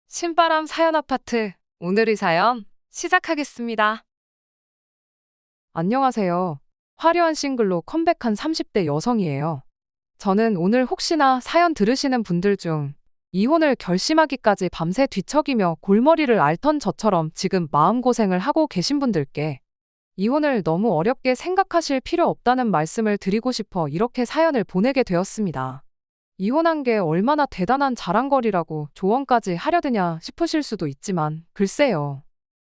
신바람 사연 아파트. 오늘의 사연 시작하겠습니다. 안녕하세요. 화려한 싱글로 컴백한 30대 여성이에요. 저는 오늘 혹시나 사연 들으시는 분들 중 이혼을 결심하기까지 밤새 뒤척이며 골머리를 앓던 저처럼 지금 마음고생을 하고 계신 분들께 이혼을 너무 어렵게 생각하실 필요 없다는 말씀을 드리고 싶어 이렇게 사연을 보내게 되었습니다. 이혼한 게 얼마나 대단한 자랑거리라고 조언까지 하려 드냐 싶으실 수도 있지만 글쎄요.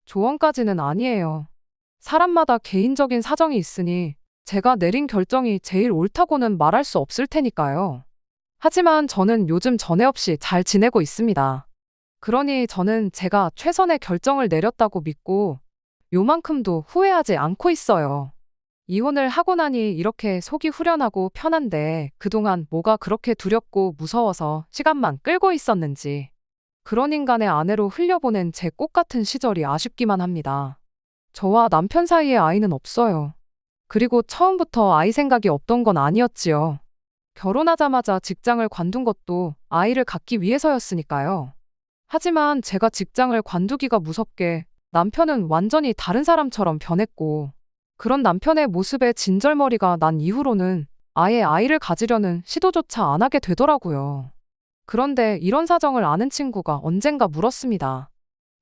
조언까지는 아니에요. 사람마다 개인적인 사정이 있으니 제가 내린 결정이 제일 옳다고는 말할 수 없을 테니까요. 하지만 저는 요즘 전에 없이 잘 지내고 있습니다. 그러니 저는 제가 최선의 결정을 내렸다고 믿고 요만큼도 후회하지 않고 있어요. 이혼을 하고 나니 이렇게 속이 후련하고 편한데 그동안 뭐가 그렇게 두렵고 무서워서 시간만 끌고 있었는지 그런 인간의 아내로 흘려보낸 제 꽃같은 시절이 아쉽기만 합니다. 저와 남편 사이에 아이는 없어요. 그리고 처음부터 아이 생각이 없던 건 아니었지요. 결혼하자마자 직장을 관둔 것도 아이를 갖기 위해서였으니까요. 하지만 제가 직장을 관두기가 무섭게 남편은 완전히 다른 사람처럼 변했고 그런 남편의 모습에 진절머리가 난 이후로는 아예 아이를 가지려는 시도조차 안 하게 되더라고요. 그런데 이런 사정을 아는 친구가 언젠가 물었습니다.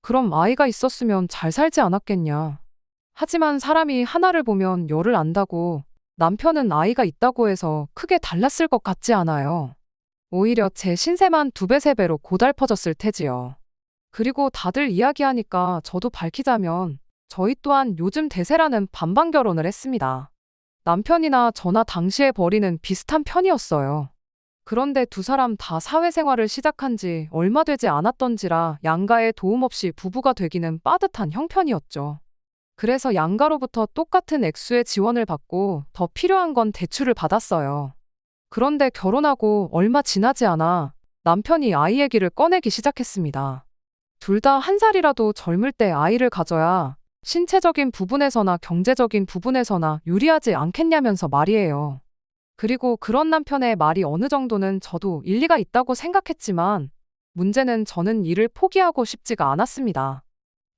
그럼 아이가 있었으면 잘 살지 않았겠냐. 하지만 사람이 하나를 보면 열을 안다고 남편은 아이가 있다고 해서 크게 달랐을 것 같지 않아요. 오히려 제 신세만 2배, 3배로 고달퍼졌을 테지요. 그리고 다들 이야기하니까 저도 밝히자면 저희 또한 요즘 대세라는 반반 결혼을 했습니다. 남편이나 저나 당시의 벌이는 비슷한 편이었어요. 그런데 두 사람 다 사회생활을 시작한 지 얼마 되지 않았던지라 양가의 도움 없이 부부가 되기는 빠듯한 형편이었죠. 그래서 양가로부터 똑같은 액수의 지원을 받고 더 필요한 건 대출을 받았어요. 그런데 결혼하고 얼마 지나지 않아 남편이 아이 얘기를 꺼내기 시작했습니다. 둘 다 1살이라도 젊을 때 아이를 가져야 신체적인 부분에서나 경제적인 부분에서나 유리하지 않겠냐면서 말이에요. 그리고 그런 남편의 말이 어느 정도는 저도 일리가 있다고 생각했지만 문제는 저는 일을 포기하고 싶지가 않았습니다.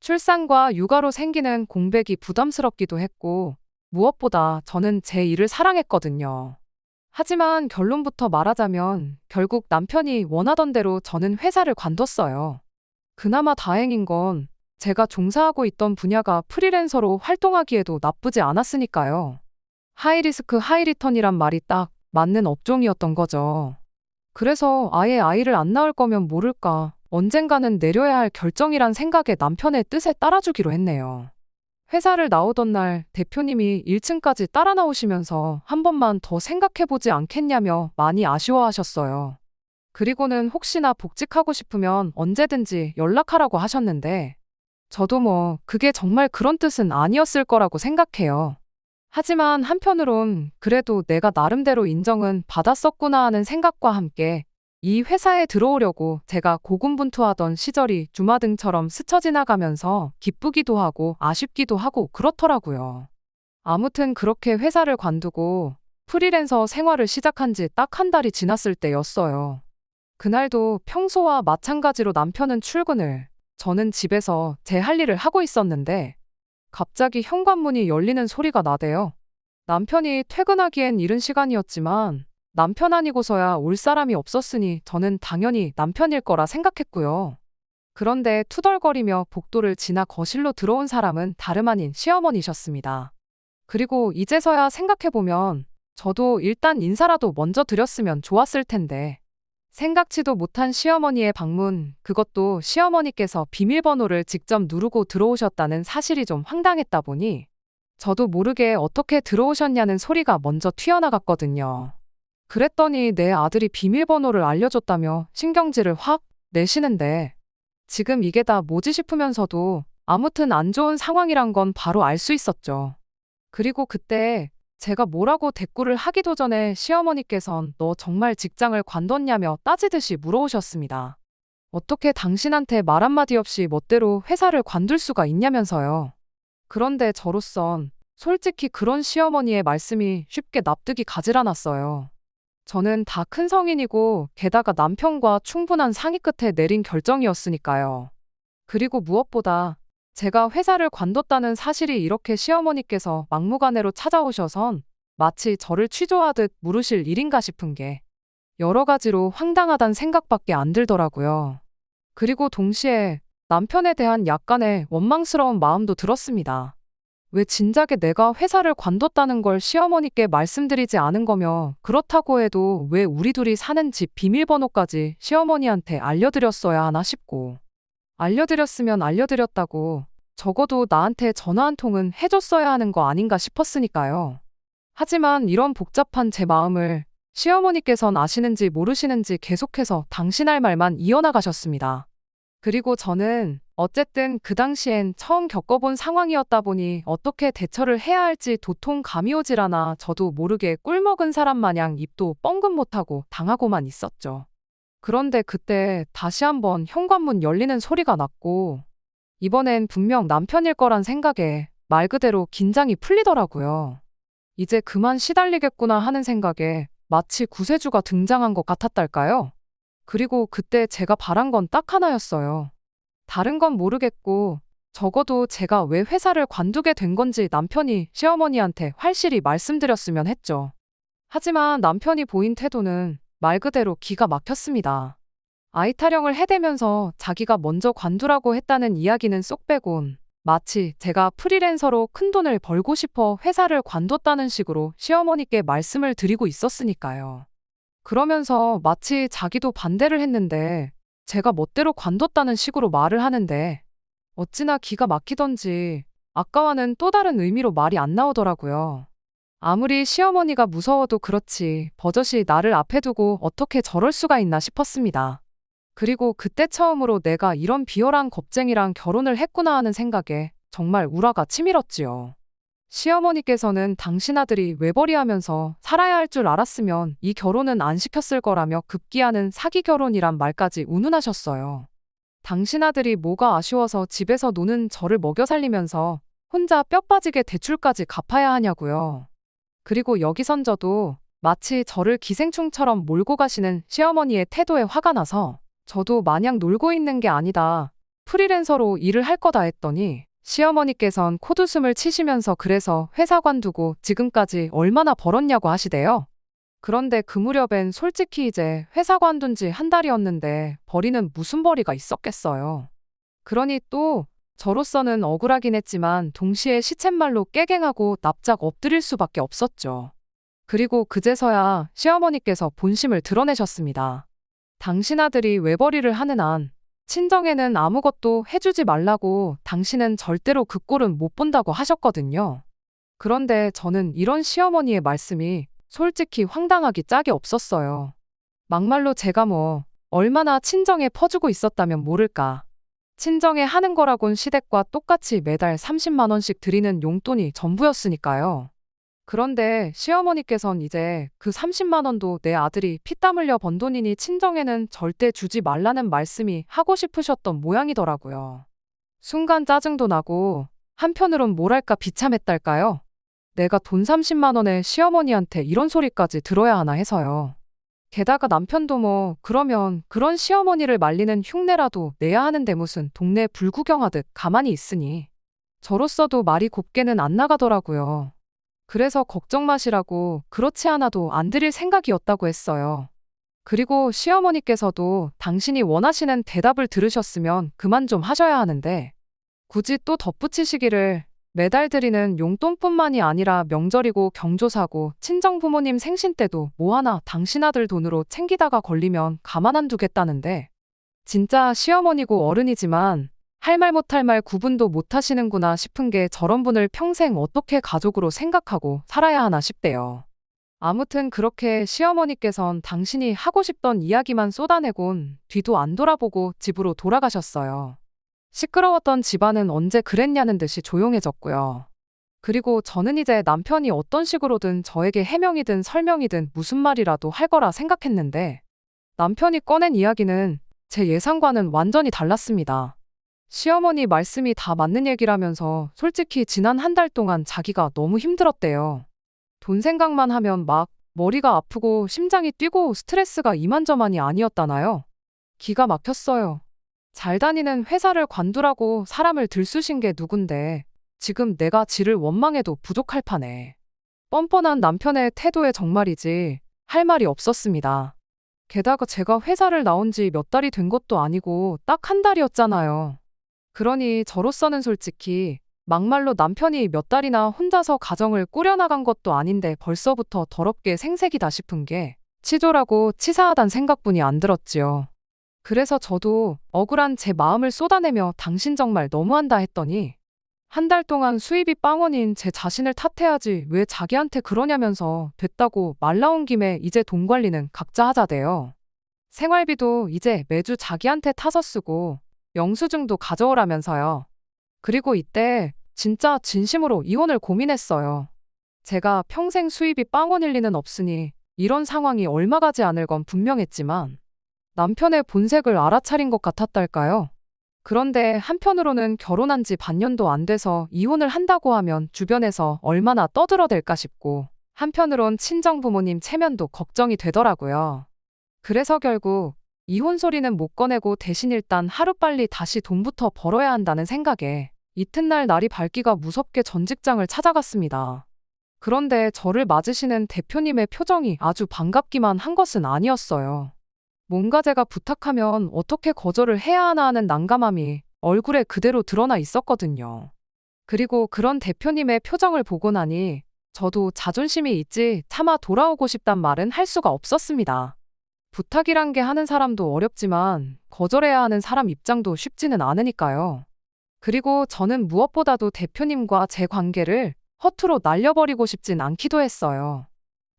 출산과 육아로 생기는 공백이 부담스럽기도 했고 무엇보다 저는 제 일을 사랑했거든요. 하지만 결론부터 말하자면 결국 남편이 원하던 대로 저는 회사를 관뒀어요. 그나마 다행인 건 제가 종사하고 있던 분야가 프리랜서로 활동하기에도 나쁘지 않았으니까요. 하이리스크 하이리턴이란 말이 딱 맞는 업종이었던 거죠. 그래서 아예 아이를 안 낳을 거면 모를까 언젠가는 내려야 할 결정이란 생각에 남편의 뜻에 따라주기로 했네요. 회사를 나오던 날 대표님이 1층까지 따라 나오시면서 한 번만 더 생각해보지 않겠냐며 많이 아쉬워하셨어요. 그리고는 혹시나 복직하고 싶으면 언제든지 연락하라고 하셨는데 저도 그게 정말 그런 뜻은 아니었을 거라고 생각해요. 하지만 한편으론 그래도 내가 나름대로 인정은 받았었구나 하는 생각과 함께 이 회사에 들어오려고 제가 고군분투하던 시절이 주마등처럼 스쳐 지나가면서 기쁘기도 하고 아쉽기도 하고 그렇더라고요. 아무튼 그렇게 회사를 관두고 프리랜서 생활을 시작한 지 딱 1달이 지났을 때였어요. 그날도 평소와 마찬가지로 남편은 출근을, 저는 집에서 제 할 일을 하고 있었는데 갑자기 현관문이 열리는 소리가 나대요. 남편이 퇴근하기엔 이른 시간이었지만 남편 아니고서야 올 사람이 없었으니 저는 당연히 남편일 거라 생각했고요. 그런데 투덜거리며 복도를 지나 거실로 들어온 사람은 다름 아닌 시어머니셨습니다. 그리고 이제서야 생각해보면 저도 일단 인사라도 먼저 드렸으면 좋았을 텐데 생각지도 못한 시어머니의 방문, 그것도 시어머니께서 비밀번호를 직접 누르고 들어오셨다는 사실이 좀 황당했다 보니 저도 모르게 어떻게 들어오셨냐는 소리가 먼저 튀어나갔거든요. 그랬더니 내 아들이 비밀번호를 알려줬다며 신경질을 확 내시는데 지금 이게 다 뭐지 싶으면서도 아무튼 안 좋은 상황이란 건 바로 알 수 있었죠. 그리고 그때 제가 뭐라고 대꾸를 하기도 전에 시어머니께선 너 정말 직장을 관뒀냐며 따지듯이 물어오셨습니다. 어떻게 당신한테 말 한마디 없이 멋대로 회사를 관둘 수가 있냐면서요. 그런데 저로선 솔직히 그런 시어머니의 말씀이 쉽게 납득이 가질 않았어요. 저는 다 큰 성인이고 게다가 남편과 충분한 상의 끝에 내린 결정이었으니까요. 그리고 무엇보다 제가 회사를 관뒀다는 사실이 이렇게 시어머니께서 막무가내로 찾아오셔선 마치 저를 취조하듯 물으실 일인가 싶은 게 여러 가지로 황당하단 생각밖에 안 들더라고요. 그리고 동시에 남편에 대한 약간의 원망스러운 마음도 들었습니다. 왜 진작에 내가 회사를 관뒀다는 걸 시어머니께 말씀드리지 않은 거며 그렇다고 해도 왜 우리 둘이 사는 집 비밀번호까지 시어머니한테 알려드렸어야 하나 싶고 알려드렸으면 알려드렸다고 적어도 나한테 전화 한 통은 해줬어야 하는 거 아닌가 싶었으니까요. 하지만 이런 복잡한 제 마음을 시어머니께선 아시는지 모르시는지 계속해서 당신할 말만 이어나가셨습니다. 그리고 저는 어쨌든 그 당시엔 처음 겪어본 상황이었다 보니 어떻게 대처를 해야 할지 도통 감이 오질 않아 저도 모르게 꿀먹은 사람 마냥 입도 뻥긋 못하고 당하고만 있었죠. 그런데 그때 다시 한번 현관문 열리는 소리가 났고 이번엔 분명 남편일 거란 생각에 말 그대로 긴장이 풀리더라고요. 이제 그만 시달리겠구나 하는 생각에 마치 구세주가 등장한 것 같았달까요? 그리고 그때 제가 바란 건 딱 하나였어요. 다른 건 모르겠고 적어도 제가 왜 회사를 관두게 된 건지 남편이 시어머니한테 확실히 말씀드렸으면 했죠. 하지만 남편이 보인 태도는 말 그대로 기가 막혔습니다. 아이 타령을 해대면서 자기가 먼저 관두라고 했다는 이야기는 쏙 빼곤 마치 제가 프리랜서로 큰돈을 벌고 싶어 회사를 관뒀다는 식으로 시어머니께 말씀을 드리고 있었으니까요. 그러면서 마치 자기도 반대를 했는데 제가 멋대로 관뒀다는 식으로 말을 하는데 어찌나 기가 막히던지 아까와는 또 다른 의미로 말이 안 나오더라고요. 아무리 시어머니가 무서워도 그렇지 버젓이 나를 앞에 두고 어떻게 저럴 수가 있나 싶었습니다. 그리고 그때 처음으로 내가 이런 비열한 겁쟁이랑 결혼을 했구나 하는 생각에 정말 우라가 치밀었지요. 시어머니께서는 당신 아들이 외벌이하면서 살아야 할 줄 알았으면 이 결혼은 안 시켰을 거라며 급기야는 사기 결혼이란 말까지 운운하셨어요. 당신 아들이 뭐가 아쉬워서 집에서 노는 저를 먹여 살리면서 혼자 뼈 빠지게 대출까지 갚아야 하냐고요. 그리고 여기선 저도 마치 저를 기생충처럼 몰고 가시는 시어머니의 태도에 화가 나서 저도 마냥 놀고 있는 게 아니다. 프리랜서로 일을 할 거다 했더니 시어머니께선 콧웃음을 치시면서 그래서 회사 관두고 지금까지 얼마나 벌었냐고 하시대요. 그런데 그 무렵엔 솔직히 이제 회사 관둔 지 한 달이었는데 벌이는 무슨 벌이가 있었겠어요. 그러니 또 저로서는 억울하긴 했지만 동시에 시쳇말로 깨갱하고 납작 엎드릴 수밖에 없었죠. 그리고 그제서야 시어머니께서 본심을 드러내셨습니다. 당신 아들이 외벌이를 하는 한 친정에는 아무것도 해주지 말라고 당신은 절대로 그 꼴은 못 본다고 하셨거든요. 그런데 저는 이런 시어머니의 말씀이 솔직히 황당하기 짝이 없었어요. 막말로 제가 얼마나 친정에 퍼주고 있었다면 모를까. 친정에 하는 거라곤 시댁과 똑같이 매달 30만 원씩 드리는 용돈이 전부였으니까요. 그런데 시어머니께선 이제 그 30만 원도 내 아들이 피땀 흘려 번 돈이니 친정에는 절대 주지 말라는 말씀이 하고 싶으셨던 모양이더라고요. 순간 짜증도 나고 한편으론 뭐랄까 비참했달까요? 내가 돈 30만 원에 시어머니한테 이런 소리까지 들어야 하나 해서요. 게다가 남편도 그러면 그런 시어머니를 말리는 흉내라도 내야 하는데 무슨 동네 불구경하듯 가만히 있으니 저로서도 말이 곱게는 안 나가더라고요. 그래서 걱정 마시라고 그렇지 않아도 안 드릴 생각이었다고 했어요. 그리고 시어머니께서도 당신이 원하시는 대답을 들으셨으면 그만 좀 하셔야 하는데 굳이 또 덧붙이시기를 매달 드리는 용돈뿐만이 아니라 명절이고 경조사고 친정 부모님 생신 때도 뭐 하나 당신 아들 돈으로 챙기다가 걸리면 가만 안 두겠다는데 진짜 시어머니고 어른이지만 할 말 못할 말 구분도 못 하시는구나 싶은 게 저런 분을 평생 어떻게 가족으로 생각하고 살아야 하나 싶대요. 아무튼 그렇게 시어머니께선 당신이 하고 싶던 이야기만 쏟아내곤 뒤도 안 돌아보고 집으로 돌아가셨어요. 시끄러웠던 집안은 언제 그랬냐는 듯이 조용해졌고요. 그리고 저는 이제 남편이 어떤 식으로든 저에게 해명이든 설명이든 무슨 말이라도 할 거라 생각했는데 남편이 꺼낸 이야기는 제 예상과는 완전히 달랐습니다. 시어머니 말씀이 다 맞는 얘기라면서 솔직히 지난 한 달 동안 자기가 너무 힘들었대요. 돈 생각만 하면 막 머리가 아프고 심장이 뛰고 스트레스가 이만저만이 아니었다나요? 기가 막혔어요. 잘 다니는 회사를 관두라고 사람을 들쑤신 게 누군데 지금 내가 지를 원망해도 부족할 판에. 뻔뻔한 남편의 태도에 정말이지 할 말이 없었습니다. 게다가 제가 회사를 나온 지 몇 달이 된 것도 아니고 딱 한 달이었잖아요. 그러니 저로서는 솔직히 막말로 남편이 몇 달이나 혼자서 가정을 꾸려나간 것도 아닌데 벌써부터 더럽게 생색이다 싶은 게 치졸하고 치사하단 생각뿐이 안 들었지요. 그래서 저도 억울한 제 마음을 쏟아내며 당신 정말 너무한다 했더니 한 달 동안 수입이 빵원인 제 자신을 탓해야지 왜 자기한테 그러냐면서 됐다고 말 나온 김에 이제 돈 관리는 각자 하자대요. 생활비도 이제 매주 자기한테 타서 쓰고 영수증도 가져오라면서요. 그리고 이때 진짜 진심으로 이혼을 고민했어요. 제가 평생 수입이 빵원일 리는 없으니 이런 상황이 얼마 가지 않을 건 분명했지만 남편의 본색을 알아차린 것 같았달까요? 그런데 한편으로는 결혼한 지 반년도 안 돼서 이혼을 한다고 하면 주변에서 얼마나 떠들어댈까 싶고 한편으론 친정부모님 체면도 걱정이 되더라고요. 그래서 결국 이혼 소리는 못 꺼내고 대신 일단 하루빨리 다시 돈부터 벌어야 한다는 생각에 이튿날 날이 밝기가 무섭게 전 직장을 찾아갔습니다. 그런데 저를 맞으시는 대표님의 표정이 아주 반갑기만 한 것은 아니었어요. 뭔가 제가 부탁하면 어떻게 거절을 해야 하나 하는 난감함이 얼굴에 그대로 드러나 있었거든요. 그리고 그런 대표님의 표정을 보고 나니 저도 자존심이 있지 차마 돌아오고 싶단 말은 할 수가 없었습니다. 부탁이란 게 하는 사람도 어렵지만 거절해야 하는 사람 입장도 쉽지는 않으니까요. 그리고 저는 무엇보다도 대표님과 제 관계를 허투루 날려버리고 싶진 않기도 했어요.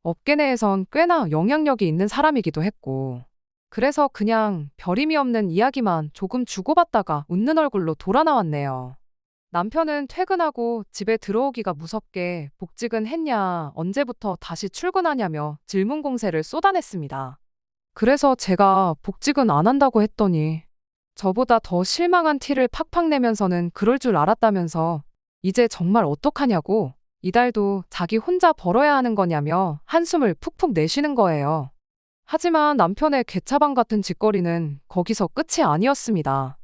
업계 내에선 꽤나 영향력이 있는 사람이기도 했고. 그래서 그냥 별 의미 없는 이야기만 조금 주고받다가 웃는 얼굴로 돌아 나왔네요. 남편은 퇴근하고 집에 들어오기가 무섭게 복직은 했냐, 언제부터 다시 출근하냐며 질문 공세를 쏟아냈습니다. 그래서 제가 복직은 안 한다고 했더니 저보다 더 실망한 티를 팍팍 내면서는 그럴 줄 알았다면서 이제 정말 어떡하냐고 이달도 자기 혼자 벌어야 하는 거냐며 한숨을 푹푹 내쉬는 거예요. 하지만 남편의 개차반 같은 짓거리는 거기서 끝이 아니었습니다.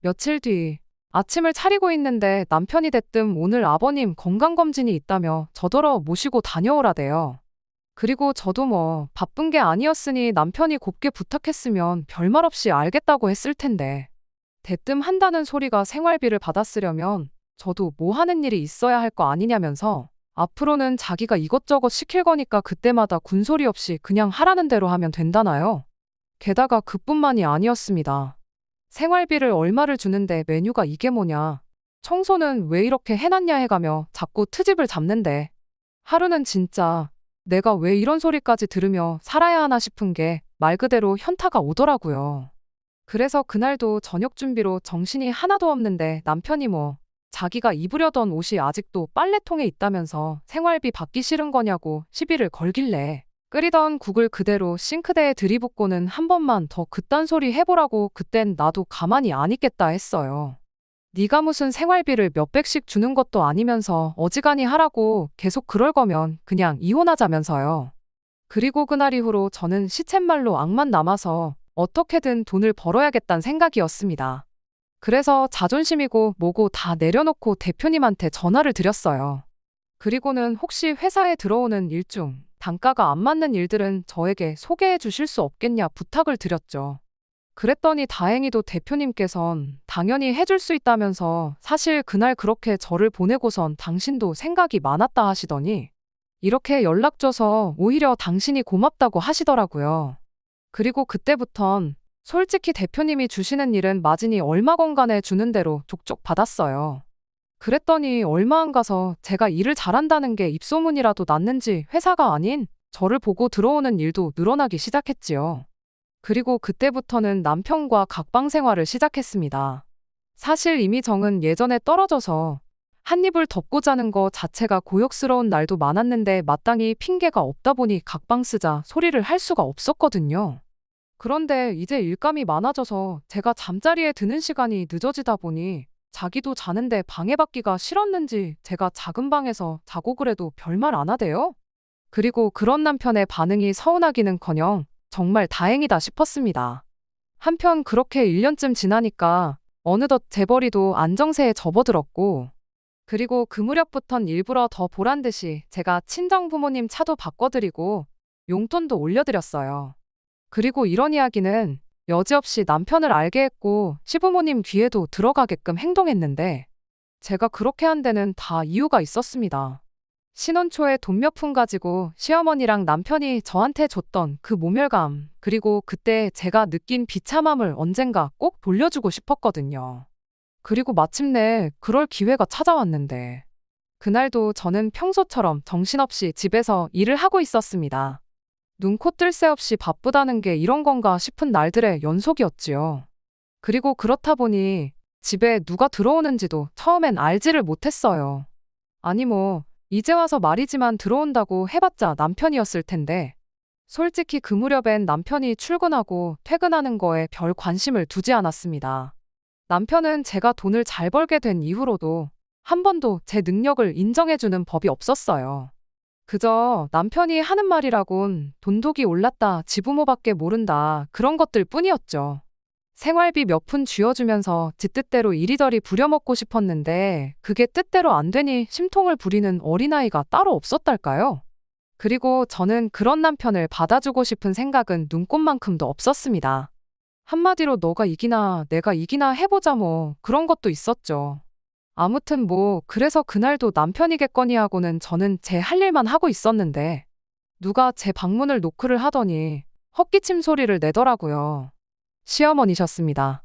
며칠 뒤 아침을 차리고 있는데 남편이 대뜸 오늘 아버님 건강검진이 있다며 저더러 모시고 다녀오라대요. 그리고 저도 뭐 바쁜 게 아니었으니 남편이 곱게 부탁했으면 별말 없이 알겠다고 했을 텐데 대뜸 한다는 소리가 생활비를 받아쓰려면 저도 뭐 하는 일이 있어야 할 거 아니냐면서 앞으로는 자기가 이것저것 시킬 거니까 그때마다 군소리 없이 그냥 하라는 대로 하면 된다나요? 게다가 그뿐만이 아니었습니다. 생활비를 얼마를 주는데 메뉴가 이게 뭐냐. 청소는 왜 이렇게 해놨냐 해가며 자꾸 트집을 잡는데 하루는 진짜 내가 왜 이런 소리까지 들으며 살아야 하나 싶은 게 말 그대로 현타가 오더라고요. 그래서 그날도 저녁 준비로 정신이 하나도 없는데 남편이 뭐 자기가 입으려던 옷이 아직도 빨래통에 있다면서 생활비 받기 싫은 거냐고 시비를 걸길래 끓이던 국을 그대로 싱크대에 들이붓고는 한 번만 더 그딴 소리 해보라고 그땐 나도 가만히 안 있겠다 했어요. 네가 무슨 생활비를 몇백씩 주는 것도 아니면서 어지간히 하라고 계속 그럴 거면 그냥 이혼하자면서요. 그리고 그날 이후로 저는 시쳇말로 악만 남아서 어떻게든 돈을 벌어야겠다는 생각이었습니다. 그래서 자존심이고 뭐고 다 내려놓고 대표님한테 전화를 드렸어요. 그리고는 혹시 회사에 들어오는 일 중 단가가 안 맞는 일들은 저에게 소개해 주실 수 없겠냐 부탁을 드렸죠. 그랬더니 다행히도 대표님께선 당연히 해줄 수 있다면서 사실 그날 그렇게 저를 보내고선 당신도 생각이 많았다 하시더니 이렇게 연락 줘서 오히려 당신이 고맙다고 하시더라고요. 그리고 그때부턴 솔직히 대표님이 주시는 일은 마진이 얼마건 간에 주는 대로 족족 받았어요. 그랬더니 얼마 안 가서 제가 일을 잘한다는 게 입소문이라도 났는지 회사가 아닌 저를 보고 들어오는 일도 늘어나기 시작했지요. 그리고 그때부터는 남편과 각방 생활을 시작했습니다. 사실 이미 정은 예전에 떨어져서 한 입을 덮고 자는 거 자체가 고역스러운 날도 많았는데 마땅히 핑계가 없다 보니 각방 쓰자 소리를 할 수가 없었거든요. 그런데 이제 일감이 많아져서 제가 잠자리에 드는 시간이 늦어지다 보니 자기도 자는데 방해받기가 싫었는지 제가 작은 방에서 자고 그래도 별말 안 하대요. 그리고 그런 남편의 반응이 서운하기는커녕 정말 다행이다 싶었습니다. 한편 그렇게 1년쯤 지나니까 어느덧 재벌이도 안정세에 접어들었고, 그리고 그 무렵부턴 일부러 더 보란 듯이 제가 친정부모님 차도 바꿔드리고 용돈도 올려드렸어요. 그리고 이런 이야기는 여지없이 남편을 알게 했고 시부모님 귀에도 들어가게끔 행동했는데, 제가 그렇게 한 데는 다 이유가 있었습니다. 신혼 초에 돈 몇 푼 가지고 시어머니랑 남편이 저한테 줬던 그 모멸감, 그리고 그때 제가 느낀 비참함을 언젠가 꼭 돌려주고 싶었거든요. 그리고 마침내 그럴 기회가 찾아왔는데, 그날도 저는 평소처럼 정신없이 집에서 일을 하고 있었습니다. 눈코 뜰 새 없이 바쁘다는 게 이런 건가 싶은 날들의 연속이었지요. 그리고 그렇다 보니 집에 누가 들어오는지도 처음엔 알지를 못했어요. 아니 이제 와서 말이지만 들어온다고 해봤자 남편이었을 텐데, 솔직히 그 무렵엔 남편이 출근하고 퇴근하는 거에 별 관심을 두지 않았습니다. 남편은 제가 돈을 잘 벌게 된 이후로도 한 번도 제 능력을 인정해주는 법이 없었어요. 그저 남편이 하는 말이라곤 돈독이 올랐다, 지부모밖에 모른다, 그런 것들 뿐이었죠. 생활비 몇 푼 쥐어주면서 지 뜻대로 이리저리 부려먹고 싶었는데 그게 뜻대로 안 되니 심통을 부리는 어린아이가 따로 없었달까요? 그리고 저는 그런 남편을 받아주고 싶은 생각은 눈꼽만큼도 없었습니다. 한마디로 너가 이기나 내가 이기나 해보자 그런 것도 있었죠. 아무튼 그래서 그날도 남편이겠거니 하고는 저는 제 할 일만 하고 있었는데, 누가 제 방문을 노크를 하더니 헛기침 소리를 내더라고요. 시어머니셨습니다.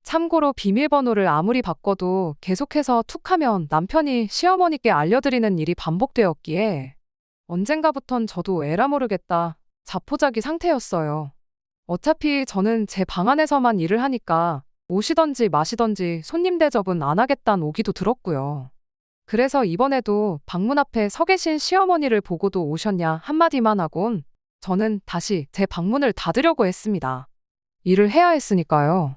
참고로 비밀번호를 아무리 바꿔도 계속해서 툭하면 남편이 시어머니께 알려드리는 일이 반복되었기에 언젠가부턴 저도 에라 모르겠다 자포자기 상태였어요. 어차피 저는 제 방 안에서만 일을 하니까 오시던지 마시던지 손님 대접은 안 하겠다는 오기도 들었고요. 그래서 이번에도 방문 앞에 서 계신 시어머니를 보고도 오셨냐 한마디만 하곤 저는 다시 제 방문을 닫으려고 했습니다. 일을 해야 했으니까요.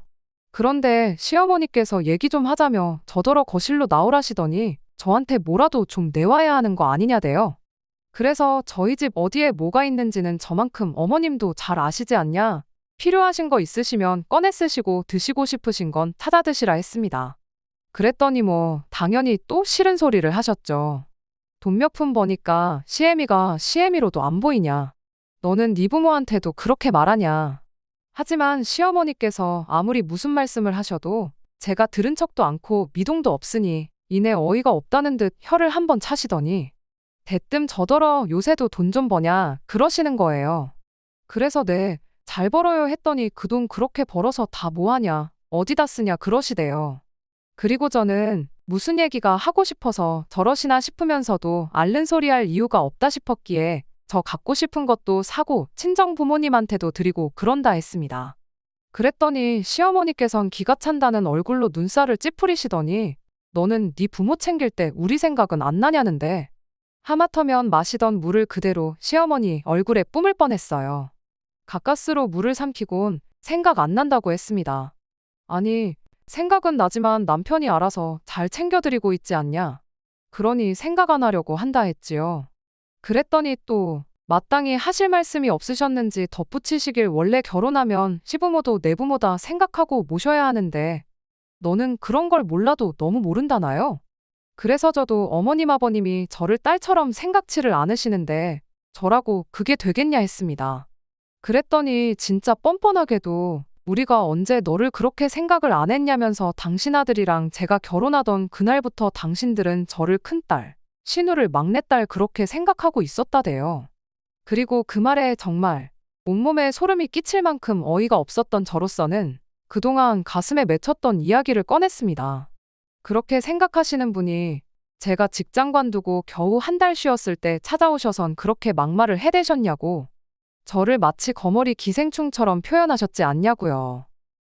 그런데 시어머니께서 얘기 좀 하자며 저더러 거실로 나오라시더니 저한테 뭐라도 좀 내와야 하는 거 아니냐대요. 그래서 저희 집 어디에 뭐가 있는지는 저만큼 어머님도 잘 아시지 않냐? 필요하신 거 있으시면 꺼내 쓰시고 드시고 싶으신 건 찾아 드시라 했습니다. 그랬더니 당연히 또 싫은 소리를 하셨죠. 돈 몇 푼 버니까 시애미가 시애미로도 안 보이냐? 너는 네 부모한테도 그렇게 말하냐? 하지만 시어머니께서 아무리 무슨 말씀을 하셔도 제가 들은 척도 않고 미동도 없으니 이내 어이가 없다는 듯 혀를 한번 차시더니 대뜸 저더러 요새도 돈 좀 버냐 그러시는 거예요. 그래서 네, 잘 벌어요 했더니 그 돈 그렇게 벌어서 다 뭐하냐, 어디다 쓰냐 그러시대요. 그리고 저는 무슨 얘기가 하고 싶어서 저러시나 싶으면서도 앓는 소리 할 이유가 없다 싶었기에 저 갖고 싶은 것도 사고 친정 부모님한테도 드리고 그런다 했습니다. 그랬더니 시어머니께선 기가 찬다는 얼굴로 눈살을 찌푸리시더니 너는 네 부모 챙길 때 우리 생각은 안 나냐는데, 하마터면 마시던 물을 그대로 시어머니 얼굴에 뿜을 뻔했어요. 가까스로 물을 삼키곤 생각 안 난다고 했습니다. 아니, 생각은 나지만 남편이 알아서 잘 챙겨드리고 있지 않냐? 그러니 생각 안 하려고 한다 했지요. 그랬더니 또 마땅히 하실 말씀이 없으셨는지 덧붙이시길 원래 결혼하면 시부모도 내 부모다 생각하고 모셔야 하는데 너는 그런 걸 몰라도 너무 모른다나요? 그래서 저도 어머님 아버님이 저를 딸처럼 생각치를 않으시는데 저라고 그게 되겠냐 했습니다. 그랬더니 진짜 뻔뻔하게도 우리가 언제 너를 그렇게 생각을 안 했냐면서 당신 아들이랑 제가 결혼하던 그날부터 당신들은 저를 큰딸, 신우를 막내딸 그렇게 생각하고 있었다대요. 그리고 그 말에 정말 온몸에 소름이 끼칠 만큼 어이가 없었던 저로서는 그동안 가슴에 맺혔던 이야기를 꺼냈습니다. 그렇게 생각하시는 분이 제가 직장 관두고 겨우 한 달 쉬었을 때 찾아오셔선 그렇게 막말을 해대셨냐고, 저를 마치 거머리 기생충처럼 표현하셨지 않냐고요.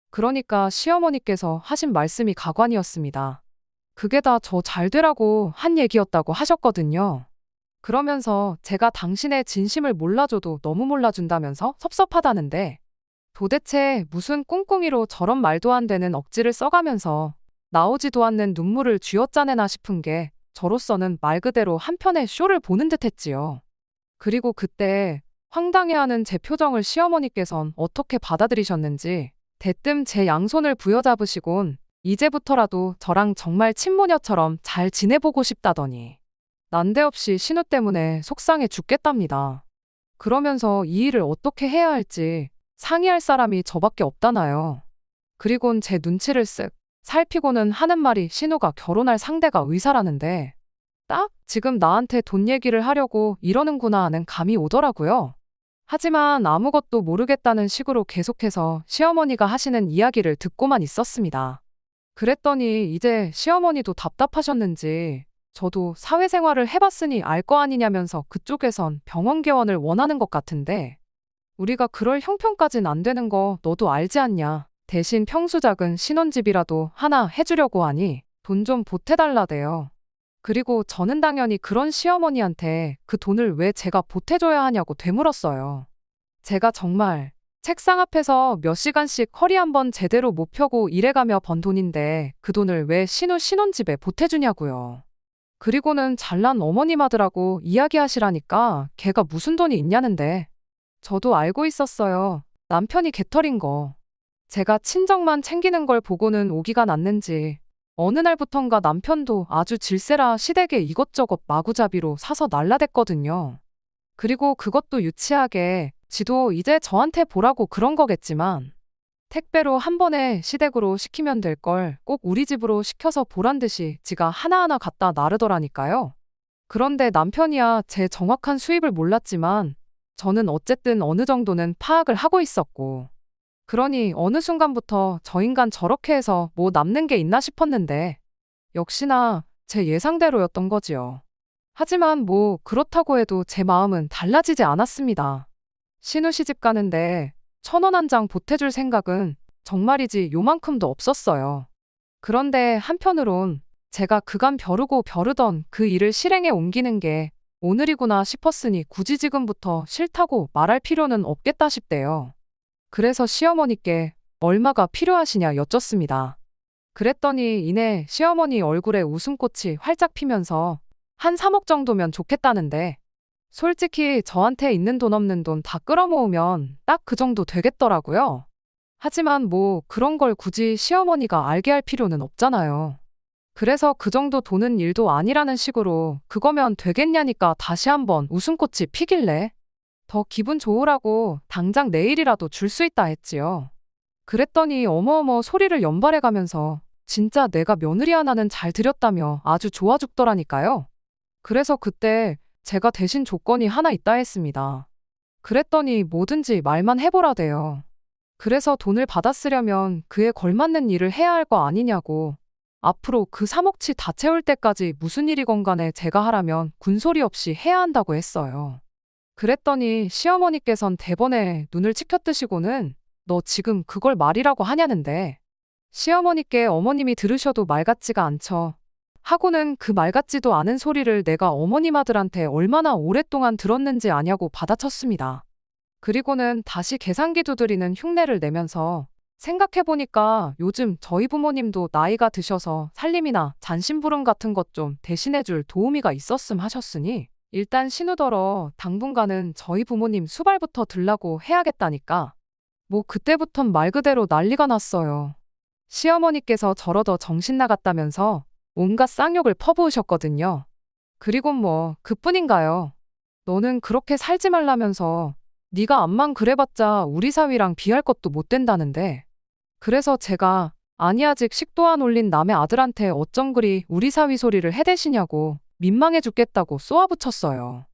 그러니까 시어머니께서 하신 말씀이 가관이었습니다. 그게 다 저 잘 되라고 한 얘기였다고 하셨거든요. 그러면서 제가 당신의 진심을 몰라줘도 너무 몰라준다면서 섭섭하다는데 도대체 무슨 꿍꿍이로 저런 말도 안 되는 억지를 써가면서 나오지도 않는 눈물을 쥐어짜내나 싶은 게 저로서는 말 그대로 한편의 쇼를 보는 듯 했지요. 그리고 그때 황당해하는 제 표정을 시어머니께선 어떻게 받아들이셨는지 대뜸 제 양손을 부여잡으시곤 이제부터라도 저랑 정말 친모녀처럼 잘 지내보고 싶다더니 난데없이 신우 때문에 속상해 죽겠답니다. 그러면서 이 일을 어떻게 해야 할지 상의할 사람이 저밖에 없다나요. 그리곤 제 눈치를 쓱 살피고는 하는 말이 신우가 결혼할 상대가 의사라는데 딱 지금 나한테 돈 얘기를 하려고 이러는구나 하는 감이 오더라고요. 하지만 아무것도 모르겠다는 식으로 계속해서 시어머니가 하시는 이야기를 듣고만 있었습니다. 그랬더니 이제 시어머니도 답답하셨는지 저도 사회생활을 해봤으니 알 거 아니냐면서 그쪽에선 병원 개원을 원하는 것 같은데 우리가 그럴 형편까진 안 되는 거 너도 알지 않냐. 대신 평수 작은 신혼집이라도 하나 해주려고 하니 돈 좀 보태달라대요. 그리고 저는 당연히 그런 시어머니한테 그 돈을 왜 제가 보태줘야 하냐고 되물었어요. 제가 정말 책상 앞에서 몇 시간씩 허리 한번 제대로 못 펴고 일해가며 번 돈인데 그 돈을 왜 신우 신혼집에 보태주냐고요. 그리고는 잘난 어머님 아들하고 이야기하시라니까 걔가 무슨 돈이 있냐는데 저도 알고 있었어요. 남편이 개털인 거. 제가 친정만 챙기는 걸 보고는 오기가 났는지 어느 날부턴가 남편도 아주 질세라 시댁에 이것저것 마구잡이로 사서 날라댔거든요. 그리고 그것도 유치하게 지도 이제 저한테 보라고 그런 거겠지만 택배로 한 번에 시댁으로 시키면 될 걸 꼭 우리 집으로 시켜서 보란 듯이 지가 하나하나 갖다 나르더라니까요. 그런데 남편이야 제 정확한 수입을 몰랐지만 저는 어쨌든 어느 정도는 파악을 하고 있었고 그러니 어느 순간부터 저 인간 저렇게 해서 뭐 남는 게 있나 싶었는데 역시나 제 예상대로였던 거지요. 하지만 뭐 그렇다고 해도 제 마음은 달라지지 않았습니다. 신우 시집 가는데 1,000원 한 장 보태줄 생각은 정말이지 요만큼도 없었어요. 그런데 한편으론 제가 그간 벼르고 벼르던 그 일을 실행에 옮기는 게 오늘이구나 싶었으니 굳이 지금부터 싫다고 말할 필요는 없겠다 싶대요. 그래서 시어머니께 얼마가 필요하시냐 여쭙습니다. 그랬더니 이내 시어머니 얼굴에 웃음꽃이 활짝 피면서 한 3억 정도면 좋겠다는데 솔직히 저한테 있는 돈 없는 돈 다 끌어모으면 딱 그 정도 되겠더라고요. 하지만 뭐 그런 걸 굳이 시어머니가 알게 할 필요는 없잖아요. 그래서 그 정도 돈은 일도 아니라는 식으로 그거면 되겠냐니까 다시 한번 웃음꽃이 피길래 더 기분 좋으라고 당장 내일이라도 줄 수 있다 했지요. 그랬더니 어머어머 소리를 연발해가면서 진짜 내가 며느리 하나는 잘 들였다며 아주 좋아 죽더라니까요. 그래서 그때 제가 대신 조건이 하나 있다 했습니다. 그랬더니 뭐든지 말만 해보라대요. 그래서 돈을 받아 쓰려면 그에 걸맞는 일을 해야 할 거 아니냐고. 앞으로 그 3억치 다 채울 때까지 무슨 일이건 간에 제가 하라면 군소리 없이 해야 한다고 했어요. 그랬더니 시어머니께선 대번에 눈을 치켜뜨시고는 너 지금 그걸 말이라고 하냐는데 시어머니께 어머님이 들으셔도 말 같지가 않죠. 하고는 그 말 같지도 않은 소리를 내가 어머님 아들한테 얼마나 오랫동안 들었는지 아냐고 받아쳤습니다. 그리고는 다시 계산기 두드리는 흉내를 내면서 생각해보니까 요즘 저희 부모님도 나이가 드셔서 살림이나 잔심부름 같은 것 좀 대신해줄 도우미가 있었음 하셨으니 일단 신우더러 당분간은 저희 부모님 수발부터 들라고 해야겠다니까. 뭐 그때부턴 말 그대로 난리가 났어요. 시어머니께서 저러더 정신 나갔다면서 온갖 쌍욕을 퍼부으셨거든요. 그리곤 뭐 그뿐인가요? 너는 그렇게 살지 말라면서 네가 암만 그래봤자 우리 사위랑 비할 것도 못 된다는데. 그래서 제가 아니 아직 식도 안 올린 남의 아들한테 어쩜 그리 우리 사위 소리를 해대시냐고 민망해 죽겠다고 쏘아붙였어요.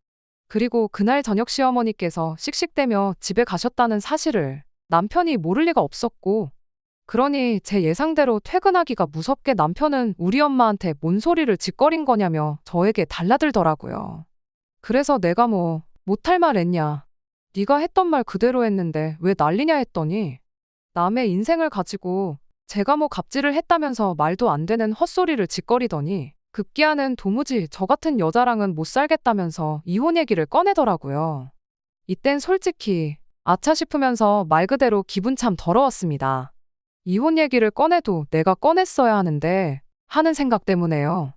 그리고 그날 저녁 시어머니께서 씩씩대며 집에 가셨다는 사실을 남편이 모를 리가 없었고 그러니 제 예상대로 퇴근하기가 무섭게 남편은 우리 엄마한테 뭔 소리를 짓거린 거냐며 저에게 달라들더라고요. 그래서 내가 뭐 못할 말 했냐. 네가 했던 말 그대로 했는데 왜 난리냐 했더니 남의 인생을 가지고 제가 뭐 갑질을 했다면서 말도 안 되는 헛소리를 짓거리더니 급기야는 도무지 저 같은 여자랑은 못 살겠다면서 이혼 얘기를 꺼내더라고요. 이땐 솔직히 아차 싶으면서 말 그대로 기분 참 더러웠습니다. 이혼 얘기를 꺼내도 내가 꺼냈어야 하는데 하는 생각 때문에요.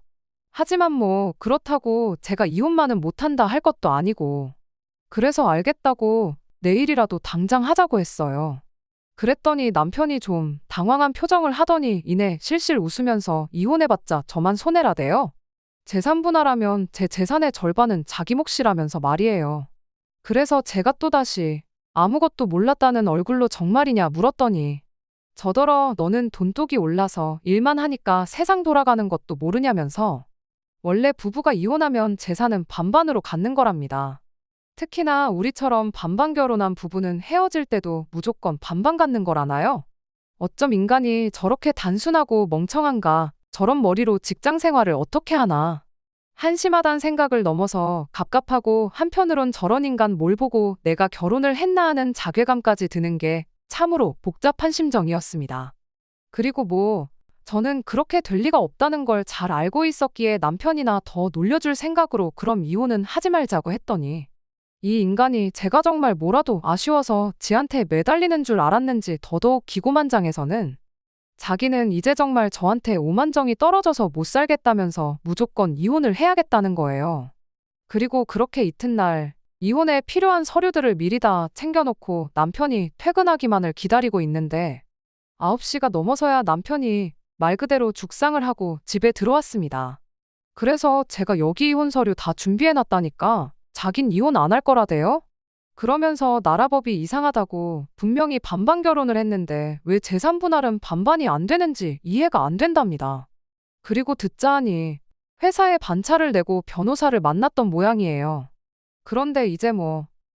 하지만 뭐 그렇다고 제가 이혼만은 못한다 할 것도 아니고 그래서 알겠다고 내일이라도 당장 하자고 했어요. 그랬더니 남편이 좀 당황한 표정을 하더니 이내 실실 웃으면서 이혼해봤자 저만 손해라대요. 재산 분할하면 제 재산의 절반은 자기 몫이라면서 말이에요. 그래서 제가 또다시 아무것도 몰랐다는 얼굴로 정말이냐 물었더니 저더러 너는 돈독이 올라서 일만 하니까 세상 돌아가는 것도 모르냐면서 원래 부부가 이혼하면 재산은 반반으로 갖는 거랍니다. 특히나 우리처럼 반반 결혼한 부부는 헤어질 때도 무조건 반반 갖는 거라나요? 어쩜 인간이 저렇게 단순하고 멍청한가, 저런 머리로 직장 생활을 어떻게 하나. 한심하단 생각을 넘어서 갑갑하고 한편으론 저런 인간 뭘 보고 내가 결혼을 했나 하는 자괴감까지 드는 게 참으로 복잡한 심정이었습니다. 그리고 저는 그렇게 될 리가 없다는 걸 잘 알고 있었기에 남편이나 더 놀려줄 생각으로 그럼 이혼은 하지 말자고 했더니 이 인간이 제가 정말 뭐라도 아쉬워서 지한테 매달리는 줄 알았는지 더더욱 기고만장해서는 자기는 이제 정말 저한테 오만정이 떨어져서 못 살겠다면서 무조건 이혼을 해야겠다는 거예요. 그리고 그렇게 이튿날 이혼에 필요한 서류들을 미리 다 챙겨놓고 남편이 퇴근하기만을 기다리고 있는데 9시가 넘어서야 남편이 말 그대로 죽상을 하고 집에 들어왔습니다. 그래서 제가 여기 이혼 서류 다 준비해놨다니까 자긴 이혼 안 할 거라대요? 그러면서 나라법이 이상하다고 분명히 반반 결혼을 했는데 왜 재산 분할은 반반이 안 되는지 이해가 안 된답니다. 그리고 듣자 하니 회사에 반차를 내고 변호사를 만났던 모양이에요. 그런데 이제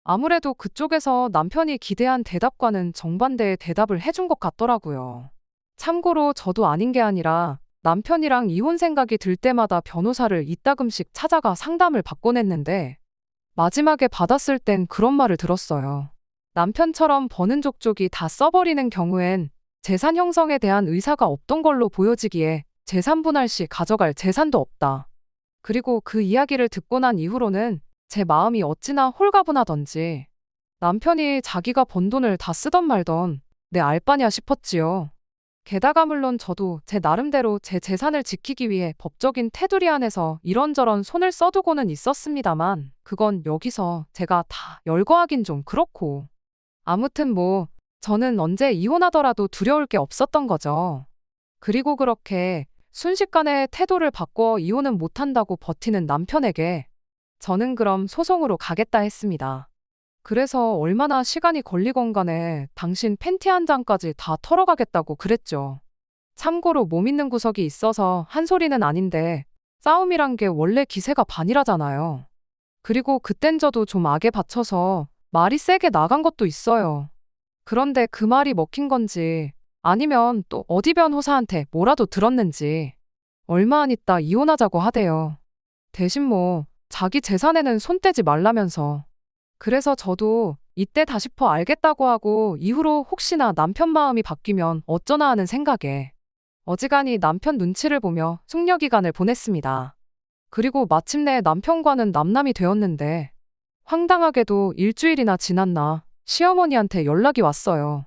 아무래도 그쪽에서 남편이 기대한 대답과는 정반대의 대답을 해준 것 같더라고요. 참고로 저도 아닌 게 아니라 남편이랑 이혼 생각이 들 때마다 변호사를 이따금씩 찾아가 상담을 받곤 했는데 마지막에 받았을 땐 그런 말을 들었어요. 남편처럼 버는 족족이 다 써버리는 경우엔 재산 형성에 대한 의사가 없던 걸로 보여지기에 재산 분할 시 가져갈 재산도 없다. 그리고 그 이야기를 듣고 난 이후로는 제 마음이 어찌나 홀가분하던지 남편이 자기가 번 돈을 다 쓰던 말던 내 알바냐 싶었지요. 게다가 물론 저도 제 나름대로 제 재산을 지키기 위해 법적인 테두리 안에서 이런저런 손을 써두고는 있었습니다만 그건 여기서 제가 다 열거하긴 좀 그렇고 아무튼 저는 언제 이혼하더라도 두려울 게 없었던 거죠. 그리고 그렇게 순식간에 태도를 바꿔 이혼은 못한다고 버티는 남편에게 저는 그럼 소송으로 가겠다 했습니다. 그래서 얼마나 시간이 걸리건 간에 당신 팬티 한 장까지 다 털어가겠다고 그랬죠. 참고로 몸 있는 구석이 있어서 한 소리는 아닌데 싸움이란 게 원래 기세가 반이라잖아요. 그리고 그땐 저도 좀 악에 받쳐서 말이 세게 나간 것도 있어요. 그런데 그 말이 먹힌 건지 아니면 또 어디 변호사한테 뭐라도 들었는지 얼마 안 있다 이혼하자고 하대요. 대신 자기 재산에는 손 떼지 말라면서. 그래서 저도 이때다 싶어 알겠다고 하고 이후로 혹시나 남편 마음이 바뀌면 어쩌나 하는 생각에 어지간히 남편 눈치를 보며 숙려 기간을 보냈습니다. 그리고 마침내 남편과는 남남이 되었는데 황당하게도 일주일이나 지났나 시어머니한테 연락이 왔어요.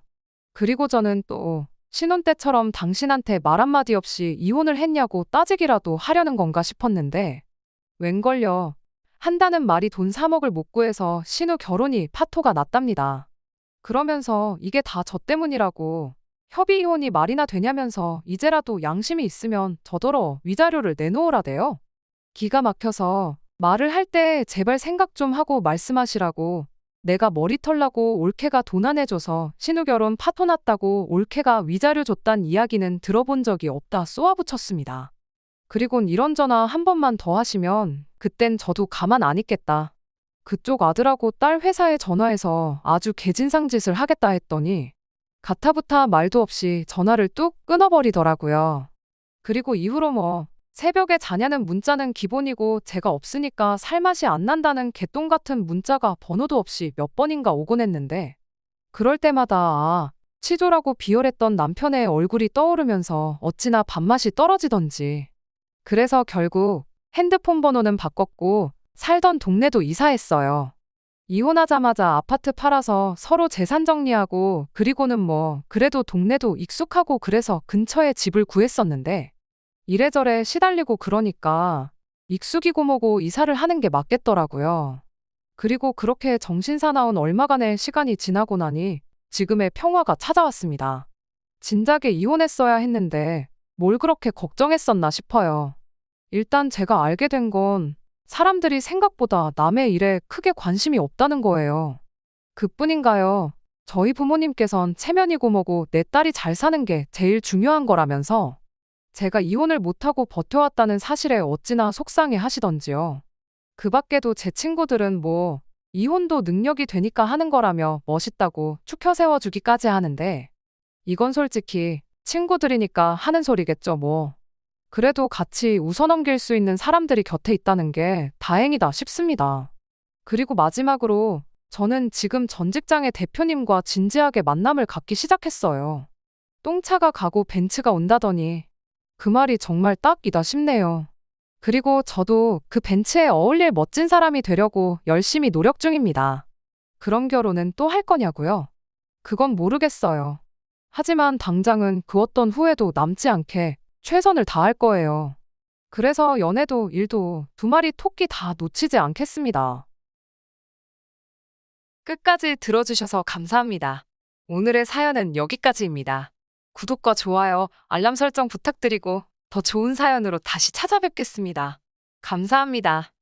그리고 저는 또 신혼 때처럼 당신한테 말 한마디 없이 이혼을 했냐고 따지기라도 하려는 건가 싶었는데 웬걸요. 한다는 말이 돈 3억을 못 구해서 신우 결혼이 파토가 났답니다. 그러면서 이게 다 저 때문이라고 협의 이혼이 말이나 되냐면서 이제라도 양심이 있으면 저더러 위자료를 내놓으라대요. 기가 막혀서 말을 할 때 제발 생각 좀 하고 말씀하시라고 내가 머리털 나고 올케가 돈 안 해줘서 신우 결혼 파토 났다고 올케가 위자료 줬단 이야기는 들어본 적이 없다 쏘아붙였습니다. 그리곤 이런 전화 한 번만 더 하시면 그땐 저도 가만 안 있겠다. 그쪽 아들하고 딸 회사에 전화해서 아주 개진상 짓을 하겠다 했더니 가타부타 말도 없이 전화를 뚝 끊어버리더라고요. 그리고 이후로 새벽에 자냐는 문자는 기본이고 제가 없으니까 살맛이 안 난다는 개똥 같은 문자가 번호도 없이 몇 번인가 오곤 했는데 그럴 때마다 치졸하고 비열했던 남편의 얼굴이 떠오르면서 어찌나 밥맛이 떨어지던지 그래서 결국 핸드폰 번호는 바꿨고 살던 동네도 이사했어요. 이혼하자마자 아파트 팔아서 서로 재산 정리하고 그리고는 그래도 동네도 익숙하고 그래서 근처에 집을 구했었는데 이래저래 시달리고 그러니까 익숙이고 뭐고 이사를 하는 게 맞겠더라고요. 그리고 그렇게 정신사나운 얼마간의 시간이 지나고 나니 지금의 평화가 찾아왔습니다. 진작에 이혼했어야 했는데 뭘 그렇게 걱정했었나 싶어요. 일단 제가 알게 된 건 사람들이 생각보다 남의 일에 크게 관심이 없다는 거예요. 그뿐인가요? 저희 부모님께선 체면이고 뭐고 내 딸이 잘 사는 게 제일 중요한 거라면서 제가 이혼을 못하고 버텨왔다는 사실에 어찌나 속상해 하시던지요. 그 밖에도 제 친구들은 뭐 이혼도 능력이 되니까 하는 거라며 멋있다고 축혀 세워주기까지 하는데 이건 솔직히 친구들이니까 하는 소리겠죠 뭐. 그래도 같이 웃어넘길 수 있는 사람들이 곁에 있다는 게 다행이다 싶습니다. 그리고 마지막으로 저는 지금 전 직장의 대표님과 진지하게 만남을 갖기 시작했어요. 똥차가 가고 벤츠가 온다더니 그 말이 정말 딱이다 싶네요. 그리고 저도 그 벤츠에 어울릴 멋진 사람이 되려고 열심히 노력 중입니다. 그런 결혼은 또 할 거냐고요? 그건 모르겠어요. 하지만 당장은 그 어떤 후회도 남지 않게 최선을 다할 거예요. 그래서 연애도 일도 두 마리 토끼 다 놓치지 않겠습니다. 끝까지 들어주셔서 감사합니다. 오늘의 사연은 여기까지입니다. 구독과 좋아요, 알람 설정 부탁드리고 더 좋은 사연으로 다시 찾아뵙겠습니다. 감사합니다.